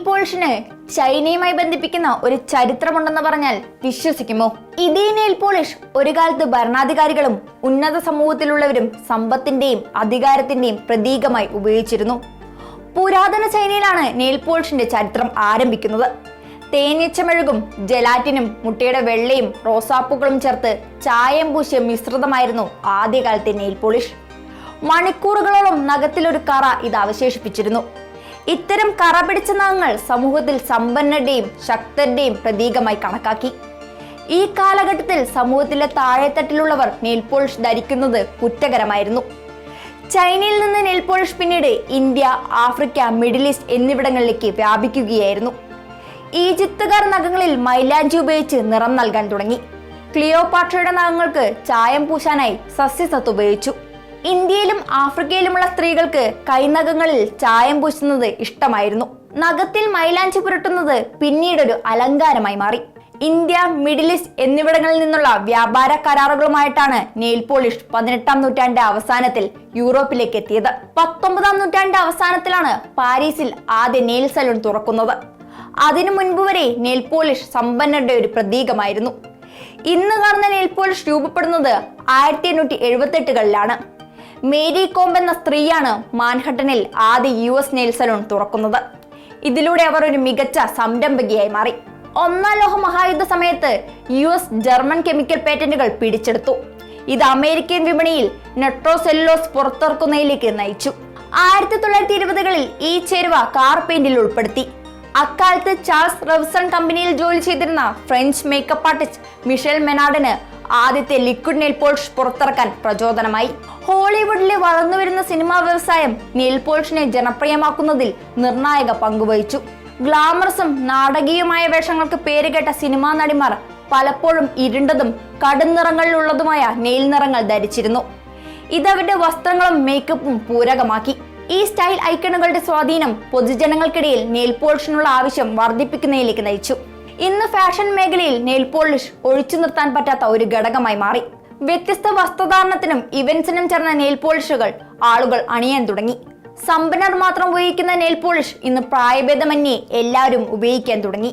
പോളിഷിന് ചൈനയുമായി ബന്ധിപ്പിക്കുന്ന ഒരു ചരിത്രമുണ്ടെന്ന് പറഞ്ഞാൽ വിശ്വസിക്കുമോ? ഇതേ നെയിൽ പോളിഷ് ഒരു കാലത്ത് ഭരണാധികാരികളും ഉന്നത സമൂഹത്തിലുള്ളവരും സമ്പത്തിന്റെയും അധികാരത്തിന്റെയും പ്രതീകമായി ഉപയോഗിച്ചിരുന്നു. പുരാതന ചൈനയിലാണ് നെയിൽ പോളിഷിന്റെ ചരിത്രം ആരംഭിക്കുന്നത്. തേനീച്ചമെഴുകും, ജലാറ്റിനും മുട്ടയുടെ വെള്ളയും റോസാപ്പൂക്കളും ചേർത്ത് ചായം പൂശിയ മിശ്രിതമായിരുന്നു ആദ്യകാലത്തെ നെയിൽ പോളിഷ്. മണിക്കൂറുകളോളം നഖത്തിലൊരു കറ ഇത് അവശേഷിപ്പിച്ചിരുന്നു. ഇത്തരം കറ പിടിച്ച നഖങ്ങൾ സമൂഹത്തിൽ സമ്പന്നരുടെയും ശക്തരുടെയും പ്രതീകമായി കണക്കാക്കി. ഈ കാലഘട്ടത്തിൽ സമൂഹത്തിലെ താഴെത്തട്ടിലുള്ളവർ നെയിൽ പോളിഷ് ധരിക്കുന്നത് കുറ്റകരമായിരുന്നു. ചൈനയിൽ നിന്ന് നെയിൽ പോളിഷ് പിന്നീട് ഇന്ത്യ, ആഫ്രിക്ക, മിഡിൽ ഈസ്റ്റ് എന്നിവിടങ്ങളിലേക്ക് വ്യാപിക്കുകയായിരുന്നു. ഈജിപ്തുകാർ നഖങ്ങളിൽ മൈലാഞ്ചി ഉപയോഗിച്ച് നിറം നൽകാൻ തുടങ്ങി. ക്ലിയോപാട്രയുടെ നഖങ്ങൾക്ക് ചായം പൂശാനായി സസ്യസത്ത് ഉപയോഗിച്ചു. ഇന്ത്യയിലും ആഫ്രിക്കയിലുമുള്ള സ്ത്രീകൾക്ക് കൈനഖങ്ങളിൽ ചായം പൂശുന്നത് ഇഷ്ടമായിരുന്നു. നഖത്തിൽ മൈലാഞ്ചി പുരട്ടുന്നത് പിന്നീടൊരു അലങ്കാരമായി മാറി. ഇന്ത്യ, മിഡിൽ ഈസ്റ്റ് എന്നിവിടങ്ങളിൽ നിന്നുള്ള വ്യാപാര കരാറുകളുമായിട്ടാണ് നെയിൽ പോളിഷ് 18ാം നൂറ്റാണ്ട് അവസാനത്തിൽ യൂറോപ്പിലേക്ക് എത്തിയത്. 19ാം നൂറ്റാണ്ട് അവസാനത്തിലാണ് പാരീസിൽ ആദ്യ നെയിൽ സലൂൺ തുറക്കുന്നത്. അതിനു മുൻപ് വരെ നെയിൽ പോളിഷ് സമ്പന്നരുടെ ഒരു പ്രതീകമായിരുന്നു. ഇന്ന് കാണുന്ന നെയിൽ പോളിഷ് രൂപപ്പെടുന്നത് 1878കളിലാണ്. മേരി കോംബ് എന്ന സ്ത്രീയാണ് മാൻഹട്ടനിൽ ആദ്യ US നെയിൽ സലൂൺ തുറക്കുന്നത്. ഇതിലൂടെ അവർ ഒരു മികച്ച സംരംഭകയായി മാറി. ഒന്നാം ലോക മഹായുദ്ധ സമയത്ത് US ജർമ്മൻ കെമിക്കൽ പേറ്റന്റുകൾ പിടിച്ചെടുത്തു. ഇത് അമേരിക്കൻ വിപണിയിൽ നെട്രോസെല്ലുലോസ് പുറത്തിറക്കുന്നതിലേക്ക് നയിച്ചു. 1920കളിൽ ഈ ചേരുവ കാർ പെയിന്റിൽ ഉൾപ്പെടുത്തി. അക്കാലത്ത് ചാൾസ് റെവ്സൺ കമ്പനിയിൽ ജോലി ചെയ്തിരുന്ന ഫ്രഞ്ച് മേക്കപ്പ് ആർട്ടിസ്റ്റ് മിഷേൽ മെനാർഡിന് ആദ്യത്തെ ലിക്വിഡ് നെയിൽ പോളിഷ് പുറത്തിറക്കാൻ പ്രചോദനമായി. ഹോളിവുഡിലെ വളർന്നുവരുന്ന സിനിമാ വ്യവസായം നെയിൽ പോളിഷിനെ ജനപ്രിയമാക്കുന്നതിൽ നിർണായക പങ്കുവഹിച്ചു. ഗ്ലാമറസും നാടകീയമായ വേഷങ്ങൾക്ക് പേരുകേട്ട സിനിമാ നടിമാർ പലപ്പോഴും ഇരുണ്ടതും കടും നിറങ്ങളിലുള്ളതുമായ നെയിൽ നിറങ്ങൾ ധരിച്ചിരുന്നു. ഇതവരുടെ വസ്ത്രങ്ങളും മേക്കപ്പും പൂരകമാക്കി. ഈ സ്റ്റൈൽ ഐക്കണുകളുടെ സ്വാധീനം പൊതുജനങ്ങൾക്കിടയിൽ നെയിൽ പോളിഷിനുള്ള ആവശ്യം വർദ്ധിപ്പിക്കുന്നതിലേക്ക് നയിച്ചു. ഇന്ന് ഫാഷൻ മേഖലയിൽ നെയിൽ പോളിഷ് ഒഴിച്ചു നിർത്താൻ പറ്റാത്ത ഒരു ഘടകമായി മാറി. വ്യത്യസ്ത വസ്ത്രധാരണത്തിനും ഇവന്റ്സിനും ചേർന്ന നെയിൽ പോളിഷുകൾ ആളുകൾ അണിയാൻ തുടങ്ങി. സമ്പന്നർ മാത്രം ഉപയോഗിക്കുന്ന നെയിൽ പോളിഷ് ഇന്ന് പ്രായഭേദമന്യേ എല്ലാവരും ഉപയോഗിക്കാൻ തുടങ്ങി.